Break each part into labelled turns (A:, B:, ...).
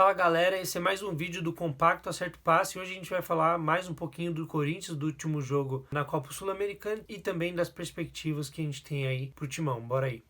A: Fala galera, esse é mais um vídeo do Compacto Acerto Passe. Hoje a gente vai falar mais um pouquinho do Corinthians, do último jogo na Copa Sul-Americana e também das perspectivas que a gente tem aí pro Timão. Bora aí.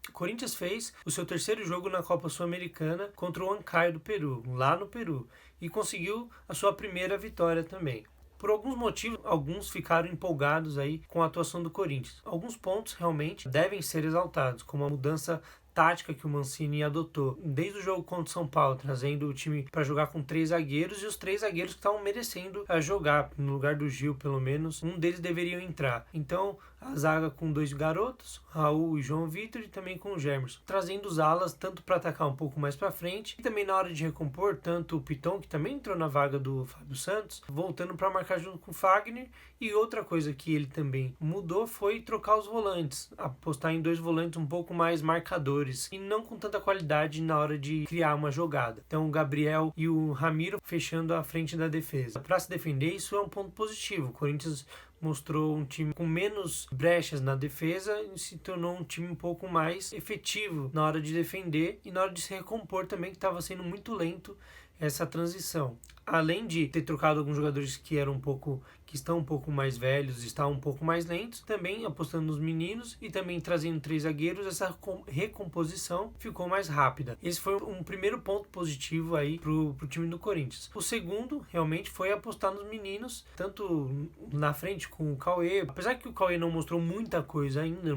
A: O Corinthians fez o seu terceiro jogo na Copa Sul-Americana contra o Huancayo do Peru, lá no Peru, e conseguiu a sua primeira vitória também. Por alguns motivos, alguns ficaram empolgados aí com a atuação do Corinthians. Alguns pontos realmente devem ser exaltados, como a mudança tática que o Mancini adotou desde o jogo contra o São Paulo, trazendo o time para jogar com 3 zagueiros, e os 3 zagueiros que estavam merecendo jogar, no lugar do Gil pelo menos, um deles deveria entrar. Então a zaga com 2 garotos, Raul e João Vitor, e também com o Gemerson, trazendo os alas tanto para atacar um pouco mais para frente e também na hora de recompor, tanto o Piton, que também entrou na vaga do Fábio Santos, voltando para marcar junto com o Fagner. E outra coisa que ele também mudou foi trocar os volantes, apostar em 2 volantes um pouco mais marcadores e não com tanta qualidade na hora de criar uma jogada. Então o Gabriel e o Ramiro fechando a frente da defesa. Para se defender, isso é um ponto positivo. O Corinthians mostrou um time com menos brechas na defesa e se tornou um time um pouco mais efetivo na hora de defender e na hora de se recompor também, que estava sendo muito lento essa transição. Além de ter trocado alguns jogadores que estão um pouco mais velhos, estavam um pouco mais lentos, também apostando nos meninos e também trazendo 3 zagueiros, essa recomposição ficou mais rápida. Esse foi um primeiro ponto positivo aí pro time do Corinthians. O segundo, realmente, foi apostar nos meninos, tanto na frente com o Cauê, apesar que o Cauê não mostrou muita coisa ainda,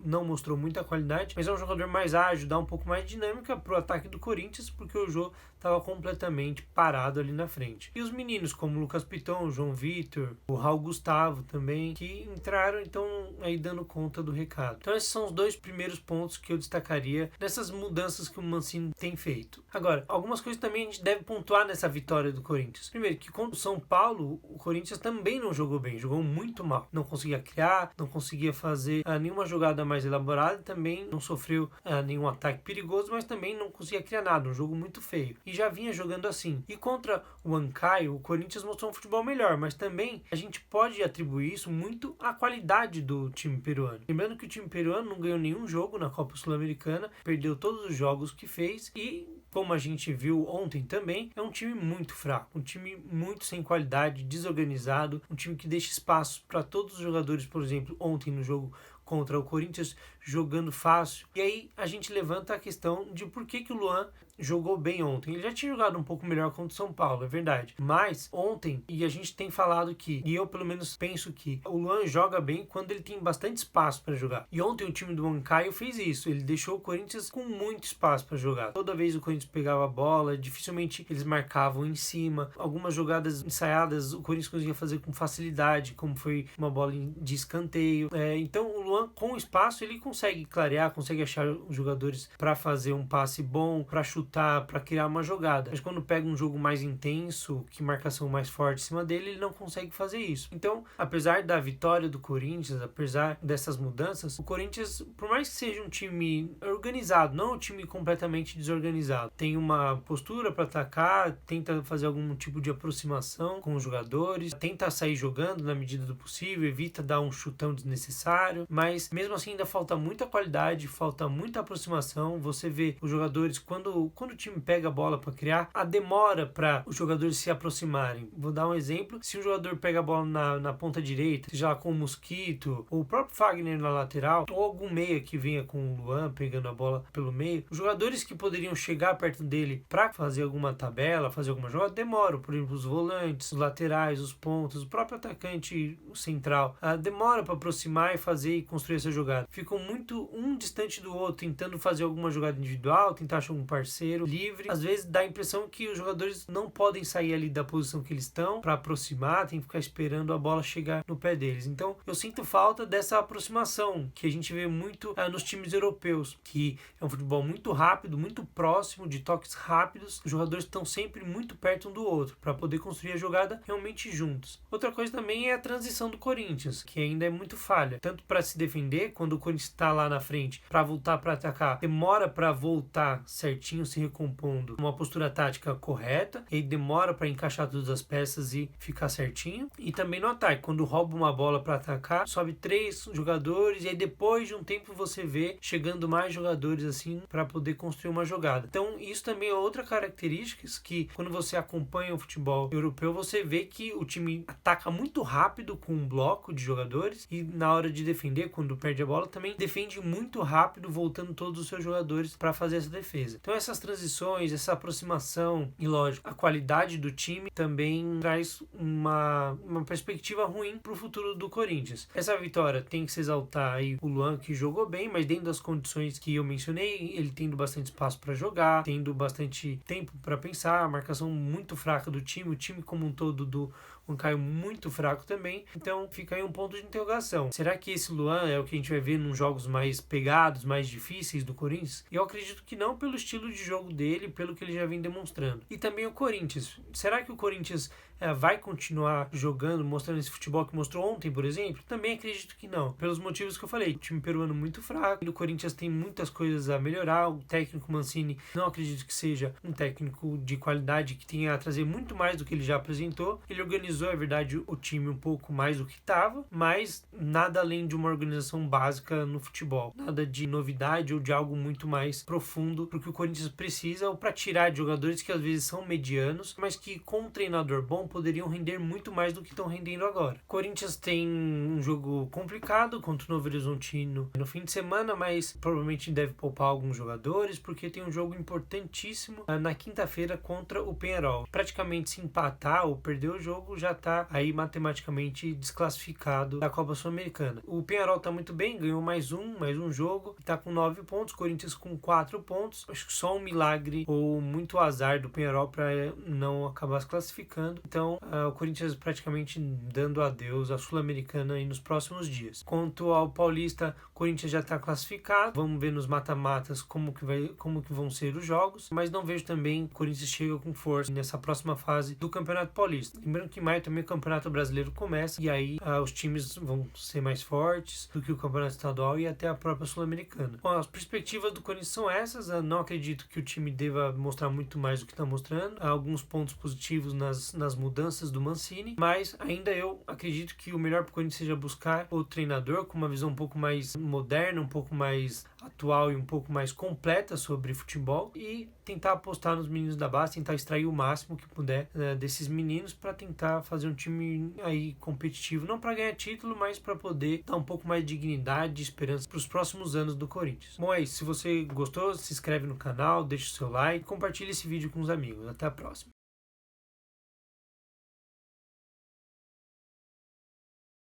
A: não mostrou muita qualidade, mas é um jogador mais ágil, dá um pouco mais de dinâmica pro ataque do Corinthians, porque o jogo estava completamente parado ali na frente. E os meninos, como o Lucas Piton, o João Vitor, o Raul Gustavo também, que entraram então aí dando conta do recado. Então esses são os 2 primeiros pontos que eu destacaria nessas mudanças que o Mancini tem feito. Agora, algumas coisas também a gente deve pontuar nessa vitória do Corinthians. Primeiro, que contra o São Paulo, o Corinthians também não jogou bem, jogou muito mal. Não conseguia criar, não conseguia fazer nenhuma jogada mais elaborada, também não sofreu nenhum ataque perigoso, mas também não conseguia criar nada, um jogo muito feio. E já vinha jogando assim. E contra o Huancayo, o Corinthians mostrou um futebol melhor, mas também a gente pode atribuir isso muito à qualidade do time peruano. Lembrando que o time peruano não ganhou nenhum jogo na Copa Sul-Americana, perdeu todos os jogos que fez e, como a gente viu ontem também, é um time muito fraco, um time muito sem qualidade, desorganizado, um time que deixa espaço para todos os jogadores, por exemplo, ontem no jogo contra o Corinthians, jogando fácil. E aí a gente levanta a questão de por que o Luan jogou bem ontem. Ele já tinha jogado um pouco melhor contra o São Paulo, é verdade. Mas ontem, e a gente tem falado que, e eu pelo menos penso que, o Luan joga bem quando ele tem bastante espaço para jogar. E ontem o time do Huancayo fez isso. Ele deixou o Corinthians com muito espaço para jogar. Toda vez o Corinthians pegava a bola, dificilmente eles marcavam em cima. Algumas jogadas ensaiadas o Corinthians conseguia fazer com facilidade, como foi uma bola de escanteio. Então o Luan, com espaço, ele consegue clarear, consegue achar os jogadores para fazer um passe bom, para chutar, para criar uma jogada. Mas quando pega um jogo mais intenso, que marcação mais forte em cima dele, ele não consegue fazer isso. Então, apesar da vitória do Corinthians, apesar dessas mudanças, o Corinthians, por mais que seja um time organizado, não um time completamente desorganizado, tem uma postura para atacar, tenta fazer algum tipo de aproximação com os jogadores, tenta sair jogando na medida do possível, evita dar um chutão desnecessário, mas mesmo assim ainda falta muita qualidade, falta muita aproximação. Você vê os jogadores, quando o time pega a bola para criar, a demora para os jogadores se aproximarem. Vou dar um exemplo: se um jogador pega a bola na ponta direita, seja lá com o Mosquito, ou o próprio Fagner na lateral, ou algum meia que venha com o Luan pegando a bola pelo meio, os jogadores que poderiam chegar perto dele para fazer alguma tabela, fazer alguma jogada, demoram. Por exemplo, os volantes, os laterais, os pontas, o próprio atacante central, demora para aproximar e fazer e construir essa jogada. Ficam muito um distante do outro, tentando fazer alguma jogada individual, tentar achar um parceiro livre. Às vezes dá a impressão que os jogadores não podem sair ali da posição que eles estão para aproximar, tem que ficar esperando a bola chegar no pé deles. Então eu sinto falta dessa aproximação que a gente vê muito nos times europeus, que é um futebol muito rápido, muito próximo, de toques rápidos. Os jogadores estão sempre muito perto um do outro para poder construir a jogada realmente juntos. Outra coisa também é a transição do Corinthians, que ainda é muito falha, tanto para se defender, quando o Corinthians está lá na frente, para voltar para atacar, demora para voltar certinho, se recompondo, uma postura tática correta, e demora para encaixar todas as peças e ficar certinho. E também no ataque, quando rouba uma bola para atacar, sobe 3 jogadores e aí depois de um tempo você vê chegando mais jogadores jogadores assim para poder construir uma jogada. Então isso também é outra característica que quando você acompanha o futebol europeu, você vê que o time ataca muito rápido com um bloco de jogadores e na hora de defender, quando perde a bola, também defende muito rápido, voltando todos os seus jogadores para fazer essa defesa. Então essas transições, essa aproximação e, lógico, a qualidade do time também traz uma perspectiva ruim para o futuro do Corinthians. Essa vitória tem que se exaltar aí o Luan, que jogou bem, mas dentro das condições que eu mencionei, ele tendo bastante espaço para jogar, tendo bastante tempo para pensar, a marcação muito fraca do time, o time como um todo do Huancaio muito fraco também, então fica aí um ponto de interrogação. Será que esse Luan é o que a gente vai ver nos jogos mais pegados, mais difíceis do Corinthians? Eu acredito que não, pelo estilo de jogo dele, pelo que ele já vem demonstrando. E também o Corinthians. Será que o Corinthians vai continuar jogando, mostrando esse futebol que mostrou ontem, por exemplo? Também acredito que não, pelos motivos que eu falei. O time peruano muito fraco, e o Corinthians tem muitas coisas a melhorar. O técnico Mancini não acredito que seja um técnico de qualidade, que tenha a trazer muito mais do que ele já apresentou. Ele organizou, é verdade, o time um pouco mais do que estava, mas nada além de uma organização básica no futebol. Nada de novidade ou de algo muito mais profundo porque o Corinthians precisa, ou para tirar de jogadores que às vezes são medianos, mas que com um treinador bom poderiam render muito mais do que estão rendendo agora. O Corinthians tem um jogo complicado contra o Novo Horizontino no fim de semana, mas provavelmente deve poupar alguns jogadores porque tem um jogo importantíssimo na quinta-feira contra o Peñarol. Praticamente se empatar ou perder o jogo, já está aí matematicamente desclassificado da Copa Sul-Americana. O Peñarol está muito bem, ganhou mais um jogo, está com 9 pontos, o Corinthians com 4 pontos. Acho que só um milagre ou muito azar do Peñarol para não acabar se classificando. Então, o Corinthians praticamente dando adeus à Sul-Americana aí nos próximos dias. Quanto ao Paulista, o Corinthians já está classificado. Vamos ver nos mata-matas como que vão ser os jogos, mas não vejo também o Corinthians chega com força nessa próxima fase do Campeonato Paulista. Lembrando que em maio também o Campeonato Brasileiro começa e aí os times vão ser mais fortes do que o Campeonato Estadual e até a própria Sul-Americana. Bom, as perspectivas do Corinthians são essas. Eu não acredito que o time deva mostrar muito mais do que está mostrando. Há alguns pontos positivos nas mudanças do Mancini, mas ainda eu acredito que o melhor para o Corinthians seja buscar o treinador com uma visão um pouco mais moderna, um pouco mais atual e um pouco mais completa sobre futebol e tentar apostar nos meninos da base, tentar extrair o máximo que puder desses meninos para tentar fazer um time aí competitivo, não para ganhar título, mas para poder dar um pouco mais de dignidade e esperança para os próximos anos do Corinthians. Bom, é isso. Se você gostou, se inscreve no canal, deixa o seu like, compartilha esse vídeo com os amigos. Até a próxima.